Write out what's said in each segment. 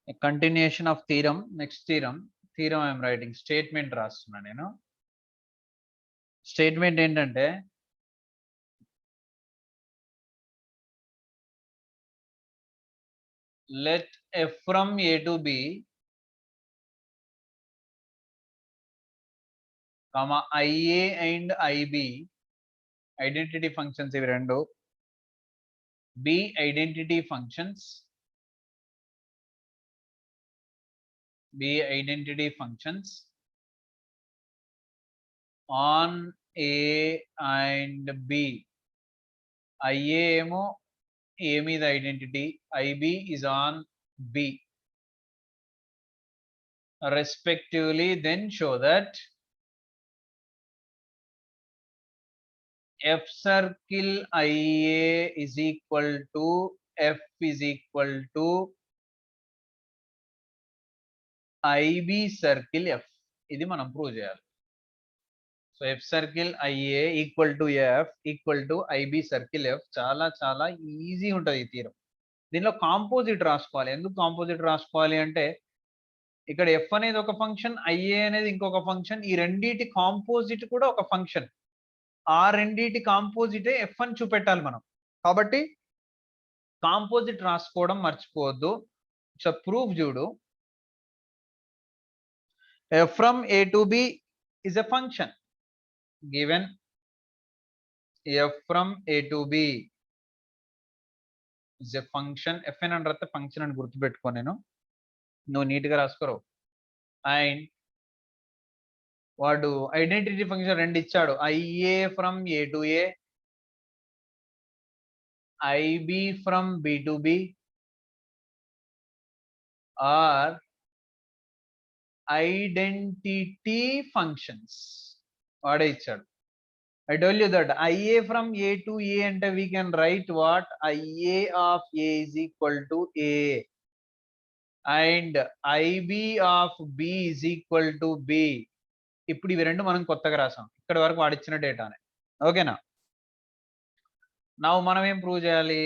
A continuation of theorem. Next theorem I am writing statement రాస్తున్నా నేను. Statement ఏంటంటే let f from a to b comma ia and ib identity functions ఇవి రెండు b identity functions on a and b. ia ఏమో a మీద identity, ib is on b respectively. Then show that f circle ia is equal to f is equal to ib circle f. ఇది మనం prove చేయాలి. So f circle ia equal to f equal to ib circle f. చాలా చాలా easy ఉంటుంది ఈ theorem. దీనిలో composite రాసుకోవాలి. ఎందుకు కాంపోజిట్ రాసుకోవాలి అంటే ఇక్కడ f అనేది ఒక ఫంక్షన్, ia అనేది ఇంకొక ఫంక్షన్, ఈ రెండిటి కాంపోజిట్ కూడా ఒక ఫంక్షన్. ఆ రెండిటి కాంపోజిటే f అని చూపెట్టాలి మనం. కాబట్టి కాంపోజిట్ రాసుకోవడం మర్చిపోవద్దు. సో ప్రూఫ్ చూడు. f from a to b is a function given f from a to b is a function. fn అని రాస్తే ఫంక్షన్ అని గుర్తుపెట్టుకో, నేను నువ్వు నీట్గా రాసుకోరు. అండ్ వాడు ఐడెంటిటీ ఫంక్షన్ రెండు ఇచ్చాడు, ia from a to a, ib from b to b are identity functions. వాడే ఇచ్చాడు. I told you that ia from a to a అంటే we can write what? ia of a is equal to a and ib of b is equal to b. ఇప్పుడు ఇవి రెండు మనం కొత్తగా రాసాం. ఇక్కడ వరకు వాడిచ్చిన డేటానే. ఓకేనా? నా మనం ఏం ప్రూవ్ చేయాలి?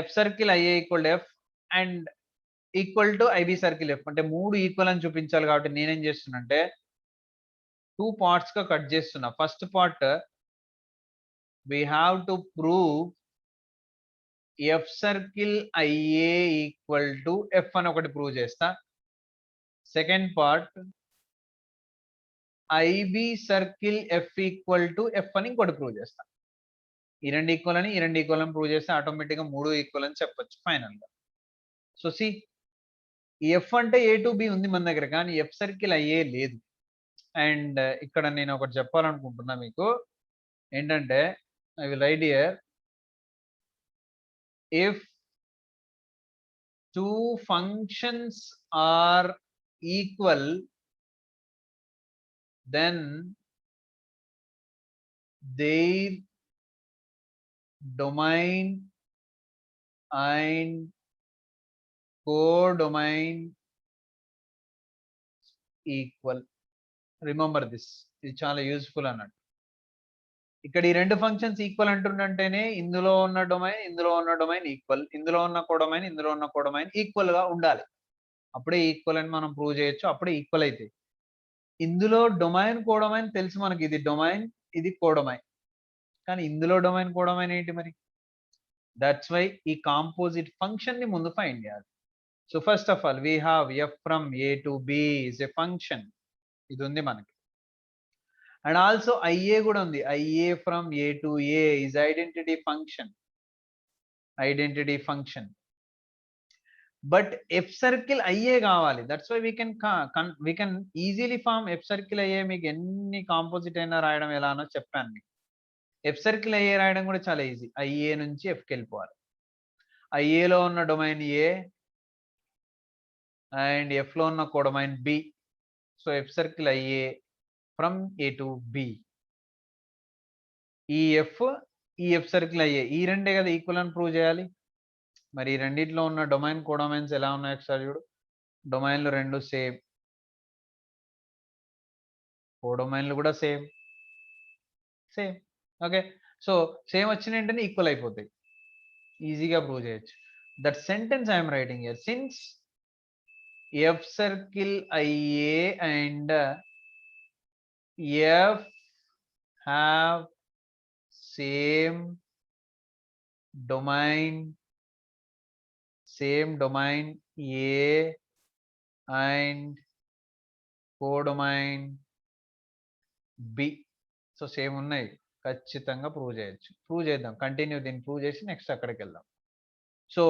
f circle ia equal to f and equal to ib circle f. అంటే మూడు ఈక్వల్ అని చూపించాలి. కాబట్టి నేనేం చేస్తున్నా అంటే 2 parts గా కట్ చేస్తున్నా. First part we have to prove f circle ia equal to f అని ఒకటి ప్రూవ్ చేస్తా. Second part ib circle f equal to f అని ఇంకోటి ప్రూవ్ చేస్తా. ఈ రెండు ఈక్వల్ అని ప్రూవ్ చేస్తే ఆటోమేటిక్గా మూడు ఈక్వల్ అని చెప్పొచ్చు ఫైనల్ గా. సో సి ఎఫ్ అంటే ఏ టు బి ఉంది మన దగ్గర, కానీ ఎఫ్ సర్కిల్ ia లేదు. అండ్ ఇక్కడ నేను ఒకటి చెప్పాలనుకుంటున్నా మీకు ఏంటంటే, I will write here if two functions are equal then their domain and codomain equal. Remember this, ఇది చాలా యూస్ఫుల్ అన్నట్టు. ఇక్కడ ఈ రెండు ఫంక్షన్స్ ఈక్వల్ అంటుండంటేనే ఇందులో ఉన్న డొమైన్ ఈక్వల్, ఇందులో ఉన్న కోడొమైన్ ఈక్వల్ గా ఉండాలి. అప్పుడే ఈక్వల్ అని మనం ప్రూవ్ చేయొచ్చు, అప్పుడే ఈక్వల్ అయితే. ఇందులో డొమైన్ కోడొమైన్ తెలుసు మనకి, ఇది డొమైన్ ఇది కోడొమైన్, కానీ ఇందులో డొమైన్ కోడొమైన్ ఏంటి మరి? దట్స్ వై ఈ కాంపోజిట్ ఫంక్షన్ ని ముందు ఫైండ్ చేయాలి. So first of all we have f from a to b is a function. ఇది ఉంది మనకి. అండ్ ఆల్సో ia కూడా ఉంది. ia from a to a is identity function. But f circle ia కావాలి. That's why we can easily form f circle ia. మీకు ఎన్ని composite అయినా రాయడం ఎలానో చెప్పాను మీకు. f సర్కిల్ ia రాయడం కూడా చాలా ఈజీ. ia నుంచి f కి వెళ్ళిపోవాలి. ia లో ఉన్న డొమైన్ a అండ్ f లో ఉన్న codomain b. So f circle ia from a to b. ఈ f సర్కిల్ ia ఈ రెండే కదా ఈక్వల్ అని ప్రూవ్ చేయాలి. మరి ఈ రెండిట్లో ఉన్న డొమైన్ కోడొమైన్స్ ఎలా ఉన్నాయి ఒకసారి చూడు. డొమైన్లు రెండు సేమ్, కోడొమైన్లు కూడా సేమ్. ఓకే, సో సేమ్ వచ్చిన వెంటనే ఈక్వల్ అయిపోతాయి, ఈజీగా ప్రూవ్ చేయొచ్చు. that sentence I am writing here. Since F circle IA and F have same domain A and codomain B. So same ఉన్నాయి, ఖచ్చితంగా ప్రూవ్ చేయొచ్చు. ప్రూవ్ చేద్దాం, కంటిన్యూ దీన్ని ప్రూవ్ చేసి నెక్స్ట్ అక్కడికి వెళ్దాం. So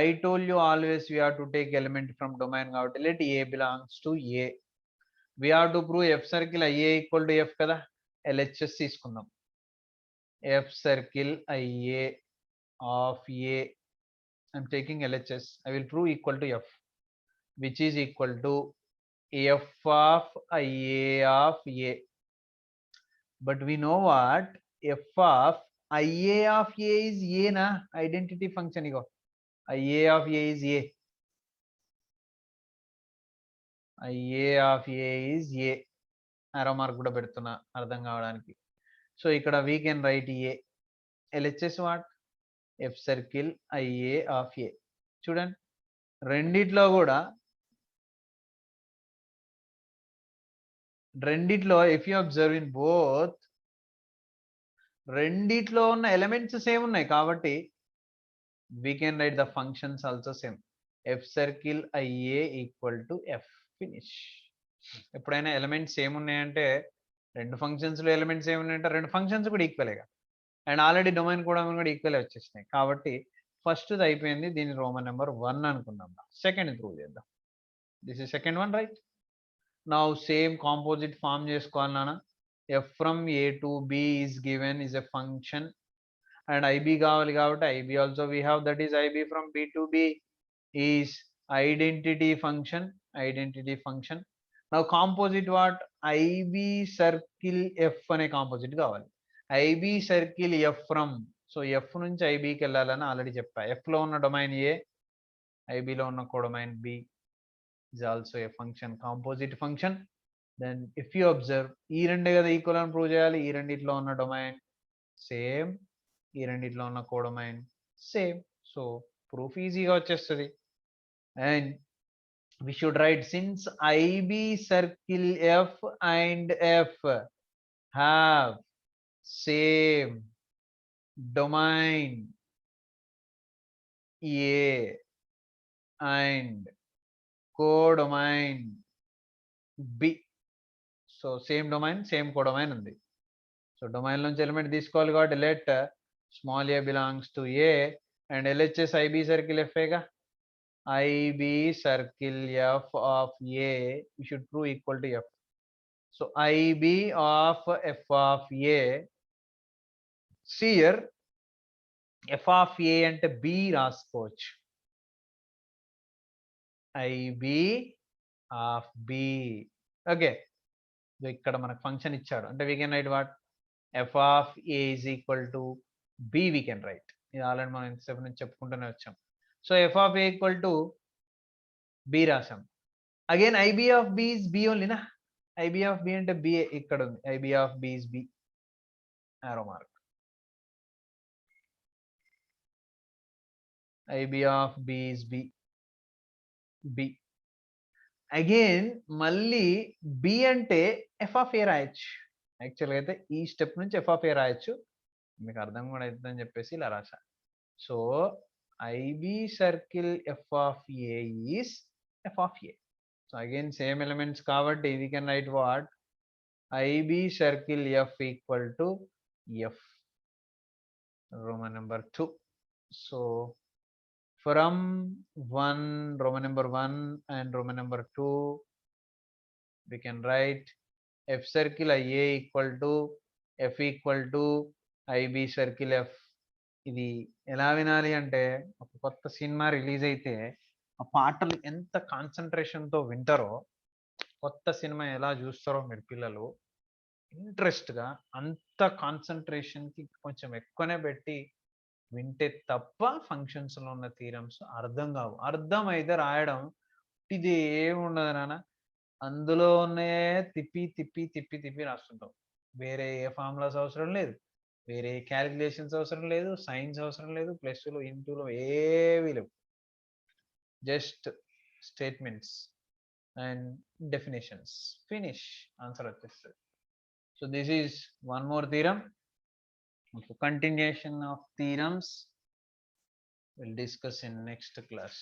I told you always we have to take element from domain కాబట్టి let A belongs to A. We have to prove F circle IA equal to F కదా, LHS తీసుకుందాం. F circle IA of A, I'm taking LHS, I will prove equal to F, which is equal to F of IA of A. But we know what F of IA of A is A na, identity function igo. IA of A is A. IA of A is A. Arrow mark kuda పెడుతున్నా అర్థం కావడానికి. So ఇక్కడ we can write A. LHS what? F circle IA of A. చూడండి రెండిట్లో if you observe in both, రెండిట్లో ఉన్న elements same ఉన్నాయి కాబట్టి we can write the functions also same. F circle IA equal to F, finish. ఎప్పుడైనా elements same ఉన్నాయంటే రెండు functions లో ఎలిమెంట్స్ సేమ్ ఉన్నాయంటే రెండు ఫంక్షన్స్ కూడా ఈక్వల్గా, అండ్ ఆల్రెడీ డొమైన్ కూడా ఈక్వల్ వచ్చేసినాయి కాబట్టి ఫస్ట్ అయిపోయింది. దీని రోమన్ నెంబర్ 1 అనుకున్నాం. సెకండ్ ప్రూవ్ చేద్దాం. This is second one, right? Now same composite form చేసుకోవాలి నాన్న. F from A to B is given is a function and IB కావాలి కాబట్టి IB also we have, that is IB from B to B is identity function. Now composite what? IB circle F అనే composite కావాలి. IB circle F from, so F నుంచి IB కి వెళ్ళాలని already చెప్పా. F లో ఉన్న డొమైన్ A, IB లో ఉన్న codomain B is also a function, composite function. Then if you observe ఈ రెండే కదా ఈక్వల్ అని ప్రూవ్ చేయాలి. ఈ రెండిట్లో ఉన్న డొమైన్ సేమ్, ఈ రెండిట్లో ఉన్న కోడొమైన్ సేమ్. సో ప్రూఫ్ ఈజీగా వచ్చేస్తుంది. And we should write, since IB circle F and F have same domain A and codomain B. So same domain same codomain ఉంది. సో డొమైన్ నుంచి ఎలిమెంట్ తీసుకోవాలి కాబట్టి let small a belongs to A and LHS IB circle F గా. IB circle F of A, we should prove equal to F. So IB of F of A, see here F of A అంటే B రాసుకోవచ్చు. IB of B, okay. ఇక్కడ మనకు function ఇచ్చాడు అంటే we can write what? F of A is equal to B, we can write. ఇది already మనం ఇంతసేపు నుంచి చెప్పుకుంటూనే వచ్చాం. So F of A equal to B రాసాం. Again IB of B is B only నా. IB of B అంటే B ఇక్కడ ఉంది. IB of B is B, arrow mark. IB of B is B. Again మళ్ళీ B అంటే F of A రాయొచ్చు. యాక్చువల్గా అయితే ఈ స్టెప్ నుంచి F of A రాయొచ్చు, మీకు అర్థం కూడా అవుతుందని చెప్పేసి ఇలా రాసా. So IB circle F of A is F of A. So again same elements కాబట్టి we can write what? IB circle F equal to F, Roman number 2. So from Roman number 1 and Roman number 2 we can write F circle IA equal to F equal to IB circle F. ఇది ఎలా వినాలి అంటే ఒక కొత్త cinema release అయితే ఆ పాటలు ఎంత కాన్సన్ట్రేషన్తో వింటారో, కొత్త సినిమా ఎలా చూస్తారో మీరు పిల్లలు ఇంట్రెస్ట్గా, అంత కాన్సన్ట్రేషన్కి కొంచెం ఎక్కువనే పెట్టి వింటే తప్ప ఫంక్షన్స్లో ఉన్న థీరమ్స్ అర్థం కావు. అర్థం అయితే రాయడం ఇది ఏముండదు నాన్న, అందులో ఉన్నాయే తిప్పి తిప్పి తిప్పి తిప్పి రాస్తుంటాం. వేరే ఏ ఫార్ములాస్ అవసరం లేదు, వేరే క్యాలిక్యులేషన్స్ అవసరం లేదు, సైన్స్ అవసరం లేదు, ప్లస్ టూలో ఇంటూలో ఏవి లేవు, just statements and definitions, finish, answer వచ్చేస్తుంది. So this is one more theorem. Continuation of theorems we'll discuss in next class.